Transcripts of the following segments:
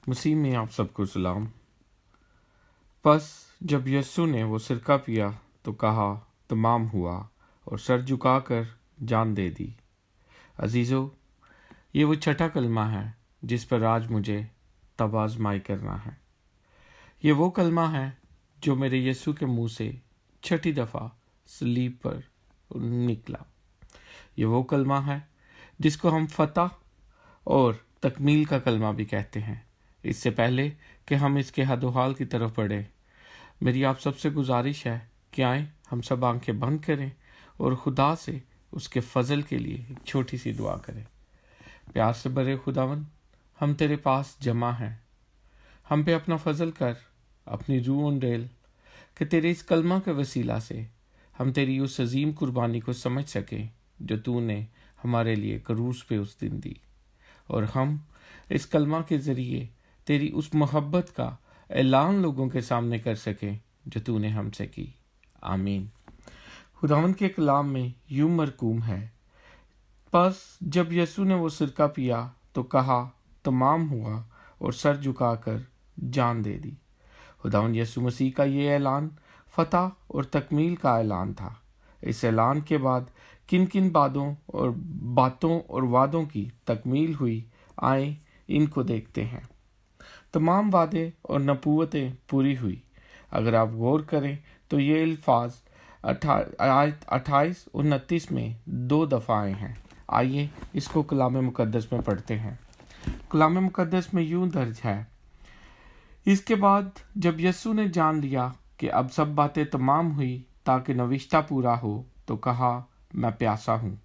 मसीह में आप सबको सलाम। बस जब यीशु ने वो सिरका पिया तो कहा तमाम हुआ और सर झुकाकर जान दे दी। अजीज़ों, ये वो छठा कलमा है जिस पर आज मुझे तब आजमाई करना है। ये वो कलमा है जो मेरे यीशु के मुंह से छठी दफ़ा सलीब पर निकला। ये वो कलमा है जिसको हम फतह और तकमील का कलमा भी कहते हैं। इससे पहले कि हम इसके हदोहाल की तरफ बढ़ें, मेरी आप सबसे गुजारिश है कि आए हम सब आंखें बंद करें और खुदा से उसके फजल के लिए एक छोटी सी दुआ करें। प्यार से भरे खुदावन, हम तेरे पास जमा हैं। हम पे अपना फजल कर, अपनी रूह उंडेल कि तेरे इस कलमा के वसीला से हम तेरी उस अजीम कुर्बानी को समझ सकें जो तूने हमारे लिए क्रूस पे उस दिन दी, और हम इस कलमा के ज़रिए तेरी उस मोहब्बत का ऐलान लोगों के सामने कर सकें जो तूने हमसे की। आमीन। खुदावन के कलाम में यूं मरकूम है, बस जब यीशु ने वो सिरका पिया तो कहा तमाम हुआ और सर झुकाकर जान दे दी। खुदावन यीशु मसीह का ये ऐलान फतह और तकमील का ऐलान था। इस ऐलान के बाद किन किन बातों और वादों की तकमील हुई, आए इनको देखते हैं। तमाम वादे और नबूवतें पूरी हुई। अगर आप गौर करें तो ये अल्फाज 28-29 में 2 दफ़ा आए हैं। आइए इसको कलाम मुकद्दस में पढ़ते हैं। कलाम मुकद्दस में यूं दर्ज है, इसके बाद जब यीशु ने जान लिया कि अब सब बातें तमाम हुई ताकि नविश्ता पूरा हो, तो कहा मैं प्यासा हूँ।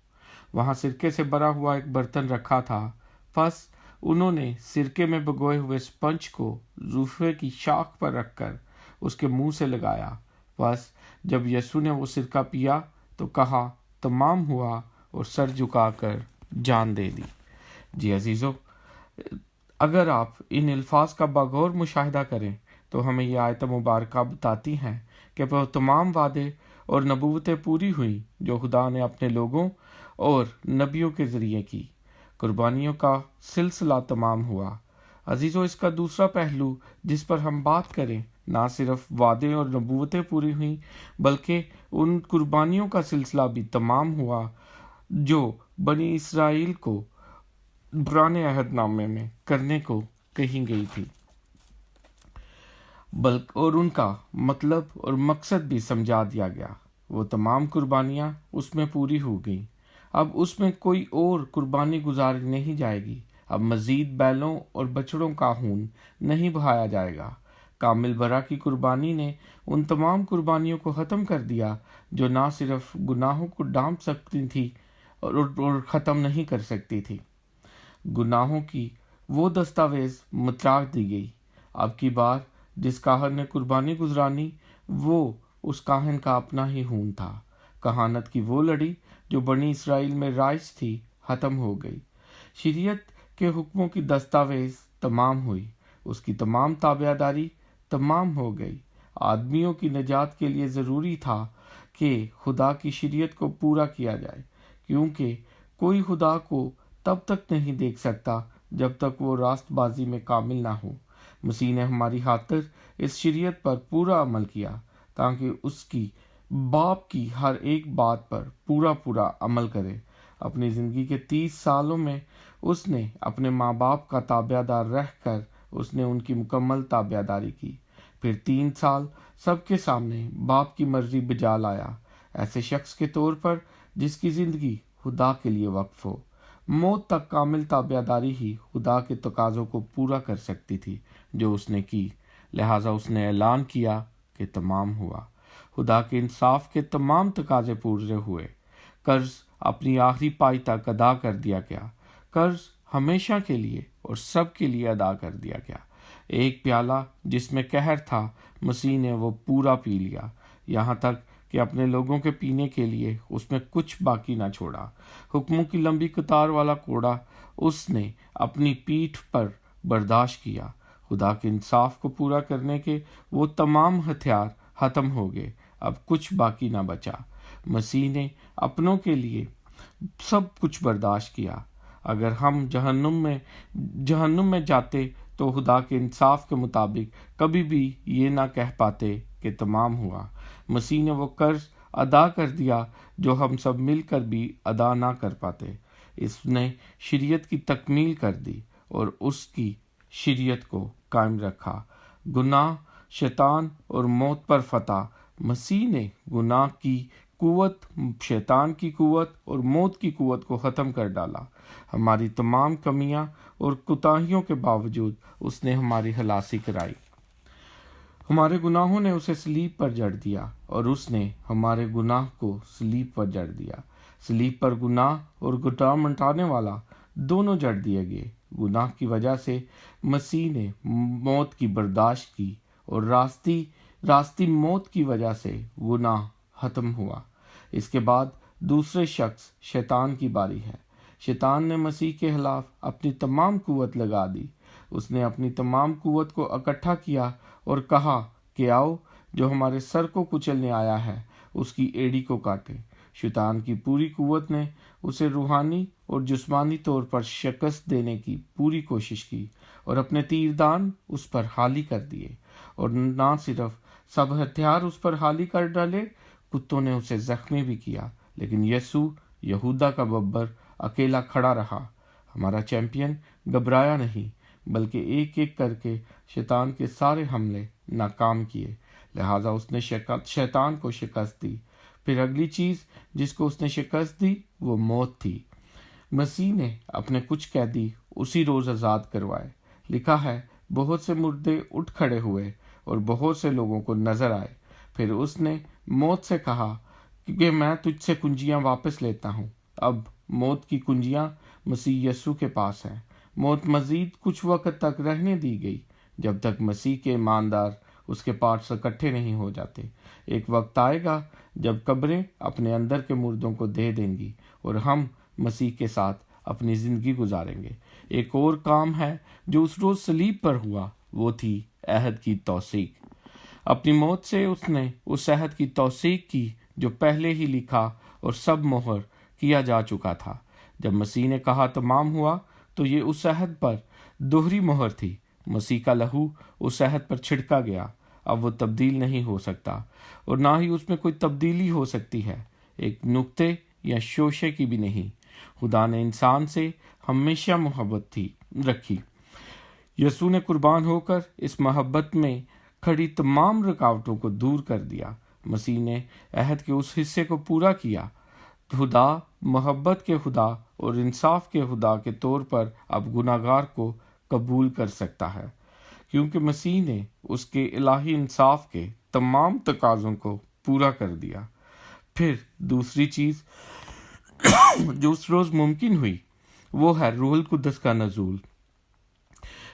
वहाँ सिरके से भरा हुआ एक बर्तन रखा था। बस उन्होंने सिरके में भिगोए हुए स्पंज को जूफे की शाख पर रखकर उसके मुंह से लगाया। बस जब यीशु ने वो सिरका पिया तो कहा तमाम हुआ और सर झुकाकर जान दे दी। जी अजीज़ों, अगर आप इन अल्फाज का बगौर मुशाहिदा करें तो हमें ये आयत मुबारक बताती हैं कि वो तमाम वादे और नबूवतें पूरी हुई जो खुदा ने अपने लोगों और नबियों के ज़रिए की। कुर्बानियों का सिलसिला तमाम हुआ। अजीज़ों, इसका दूसरा पहलू जिस पर हम बात करें, ना सिर्फ वादे और नबूवतें पूरी हुई बल्कि उन कुर्बानियों का सिलसिला भी तमाम हुआ जो बनी इसराइल को पुराने अहदनामे में करने को कही गई थी, और उनका मतलब और मकसद भी समझा दिया गया। वो तमाम कुर्बानियाँ उसमें पूरी हो गई। अब उसमें कोई और कुर्बानी गुजारी नहीं जाएगी। अब मज़ीद बैलों और बछड़ों का खून नहीं बहाया जाएगा। कामिल बरा की कुर्बानी ने उन तमाम कुर्बानियों को ख़त्म कर दिया जो ना सिर्फ गुनाहों को ढांप सकती थी और ख़त्म नहीं कर सकती थी। गुनाहों की वो दस्तावेज़ मिटा दी गई। अब की बार जिस काहन ने कुर्बानी गुजरानी, वो उस काहन का अपना ही खून था। कहानत की वो लड़ी जो बनी इसराइल में राइज थी ख़त्म हो गई। शरीयत के हुक्मों की दस्तावेज़ तमाम हुई। उसकी तमाम ताबेदारी तमाम हो गई। आदमियों की निजात के लिए ज़रूरी था कि खुदा की शरीयत को पूरा किया जाए, क्योंकि कोई खुदा को तब तक नहीं देख सकता जब तक वो रास्तबाजी में कामिल ना हो। मसीह ने हमारी खातिर इस शरीयत पर पूरा अमल किया ताकि उसकी बाप की हर एक बात पर पूरा अमल करे। अपनी ज़िंदगी के 30 सालों में उसने अपने माँ बाप का ताबेदार रहकर उसने उनकी मुकम्मल ताबेदारी की। फिर 3 साल सबके सामने बाप की मर्जी बजा लाया, ऐसे शख्स के तौर पर जिसकी ज़िंदगी खुदा के लिए वक्फ हो। मौत तक कामिल ताबेदारी ही खुदा के तकाज़ों को पूरा कर सकती थी जो उसने की। लिहाजा उसने ऐलान किया कि तमाम हुआ। खुदा के इंसाफ के तमाम तकाजे पूरे हुए। कर्ज अपनी आखिरी पाई तक अदा कर दिया गया। कर्ज हमेशा के लिए और सब के लिए अदा कर दिया गया। एक प्याला जिसमें कहर था, मसीह ने वो पूरा पी लिया, यहाँ तक कि अपने लोगों के पीने के लिए उसमें कुछ बाकी ना छोड़ा। हुक्मों की लंबी कतार वाला कोड़ा उसने अपनी पीठ पर बर्दाश्त किया। खुदा के इंसाफ को पूरा करने के वो तमाम हथियार ख़त्म हो गए। अब कुछ बाकी ना बचा। मसीह ने अपनों के लिए सब कुछ बर्दाश्त किया। अगर हम जहन्नुम में जाते تو خدا کے انصاف کے مطابق کبھی بھی یہ نہ کہہ پاتے کہ تمام ہوا۔ مسیح نے وہ قرض ادا کر دیا جو ہم سب مل کر بھی ادا نہ کر پاتے۔ اس نے شریعت کی تکمیل کر دی اور اس کی شریعت کو قائم رکھا۔ گناہ، شیطان اور موت پر فتح۔ مسیح نے گناہ کی قوت، شیطان کی قوت اور موت کی قوت کو ختم کر ڈالا۔ ہماری تمام کمیاں اور کوتاہیوں کے باوجود اس نے ہماری خلاصی کرائی۔ ہمارے گناہوں نے اسے صلیب پر جڑ دیا اور اس نے ہمارے گناہ کو صلیب پر جڑ دیا۔ صلیب پر گناہ اور گناہ مٹانے والا دونوں جڑ دیے گئے۔ گناہ کی وجہ سے مسیح نے موت کی برداشت کی اور راستی موت کی وجہ سے گناہ ختم ہوا۔ اس کے بعد دوسرے شخص شیطان کی باری ہے۔ شیطان نے مسیح کے خلاف اپنی تمام قوت لگا دی۔ اس نے اپنی تمام قوت کو اکٹھا کیا اور کہا کہ آؤ، جو ہمارے سر کو کچلنے آیا ہے اس کی ایڑی کو کاٹیں۔ شیطان کی پوری قوت نے اسے روحانی اور جسمانی طور پر شکست دینے کی پوری کوشش کی اور اپنے تیردان اس پر حالی کر دیے، اور نہ صرف سب ہتھیار اس پر حالی کر ڈالے، کتوں نے اسے زخمی بھی کیا، لیکن یسوع یہودا کا ببر اکیلا کھڑا رہا۔ ہمارا چیمپئن گھبرایا نہیں، بلکہ ایک ایک کر کے شیطان کے سارے حملے ناکام کیے، لہٰذا اس نے شیطان کو شکست دی۔ پھر اگلی چیز جس کو اس نے شکست دی وہ موت تھی۔ مسیح نے اپنے کچھ قیدی اسی روز آزاد کروائے۔ لکھا ہے، بہت سے مردے اٹھ کھڑے ہوئے اور بہت سے لوگوں کو نظر آئے۔ پھر اس نے موت سے کہا کہ میں تجھ سے کنجیاں واپس لیتا ہوں۔ اب موت کی کنجیاں مسیح یسوع کے پاس ہیں۔ موت مزید کچھ وقت تک رہنے دی گئی، جب تک مسیح کے ایماندار اس کے پاس اکٹھے نہیں ہو جاتے۔ ایک وقت آئے گا جب قبریں اپنے اندر کے مردوں کو دے دیں گی اور ہم مسیح کے ساتھ اپنی زندگی گزاریں گے۔ ایک اور کام ہے جو اس روز صلیب پر ہوا، وہ تھی عہد کی توثیق۔ اپنی موت سے اس نے اس عہد کی توثیق کی جو پہلے ہی لکھا اور سب مہر کیا جا چکا تھا۔ جب مسیح نے کہا تمام ہوا تو یہ اس عہد پر دوہری مہر تھی۔ مسیح کا لہو اس عہد پر چھڑکا گیا، اب وہ تبدیل نہیں ہو سکتا اور نہ ہی اس میں کوئی تبدیلی ہو سکتی ہے، ایک نقطے یا شوشے کی بھی نہیں۔ خدا نے انسان سے ہمیشہ محبت رکھی۔ یسوع نے قربان ہو کر اس محبت میں کھڑی تمام رکاوٹوں کو دور کر دیا۔ مسیح نے عہد کے اس حصے کو پورا کیا۔ خدا محبت کے خدا اور انصاف کے خدا کے طور پر اب گناہگار کو قبول کر سکتا ہے، کیونکہ مسیح نے اس کے الہی انصاف کے تمام تقاضوں کو پورا کر دیا۔ پھر دوسری چیز جو اس روز ممکن ہوئی وہ ہے روح القدس کا نزول،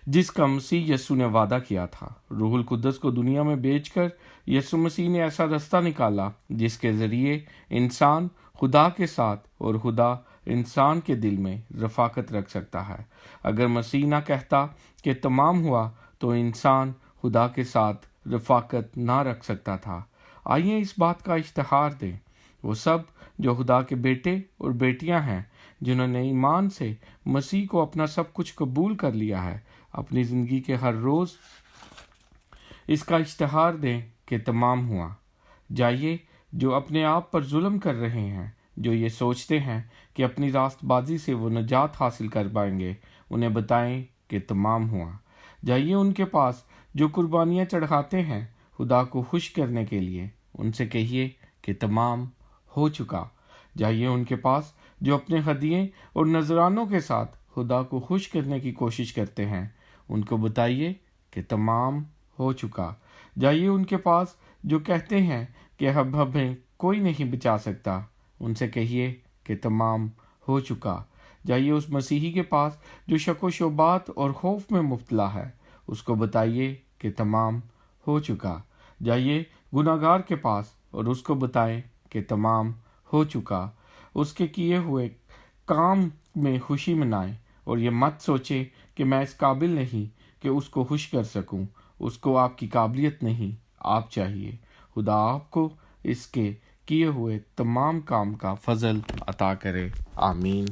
جس کا مسیح یسوع نے وعدہ کیا تھا۔ روح القدس کو دنیا میں بھیج کر یسوع مسیح نے ایسا رستہ نکالا جس کے ذریعے انسان خدا کے ساتھ اور خدا انسان کے دل میں رفاقت رکھ سکتا ہے۔ اگر مسیح نہ کہتا کہ تمام ہوا تو انسان خدا کے ساتھ رفاقت نہ رکھ سکتا تھا۔ آئیے اس بات کا اشتہار دیں۔ وہ سب جو خدا کے بیٹے اور بیٹیاں ہیں، جنہوں نے ایمان سے مسیح کو اپنا سب کچھ قبول کر لیا ہے، اپنی زندگی کے ہر روز اس کا اشتہار دیں کہ تمام ہوا۔ جائیے، جو اپنے آپ پر ظلم کر رہے ہیں، جو یہ سوچتے ہیں کہ اپنی راست بازی سے وہ نجات حاصل کر پائیں گے، انہیں بتائیں کہ تمام ہوا۔ جائیے ان کے پاس جو قربانیاں چڑھاتے ہیں خدا کو خوش کرنے کے لیے، ان سے کہیے کہ تمام ہو چکا۔ جائیے ان کے پاس جو اپنے ہدیے اور نذرانوں کے ساتھ خدا کو خوش کرنے کی کوشش کرتے ہیں، ان کو بتائیے کہ تمام ہو چکا۔ جائیے ان کے پاس جو کہتے ہیں کہ اب ہمیں کوئی نہیں بچا سکتا، ان سے کہیے کہ تمام ہو چکا۔ جائیے اس مسیحی کے پاس جو شک و شبہات اور خوف میں مبتلا ہے، اس کو بتائیے کہ تمام ہو چکا۔ جائیے گناہگار کے پاس اور اس کو بتائیں کہ تمام ہو چکا۔ اس کے کیے ہوئے کام میں خوشی منائیں اور یہ مت سوچیں کہ میں اس قابل نہیں کہ اس کو خوش کر سکوں۔ اس کو آپ کی قابلیت نہیں، آپ چاہیے۔ خدا آپ کو اس کے کیے ہوئے تمام کام کا فضل عطا کرے۔ آمین۔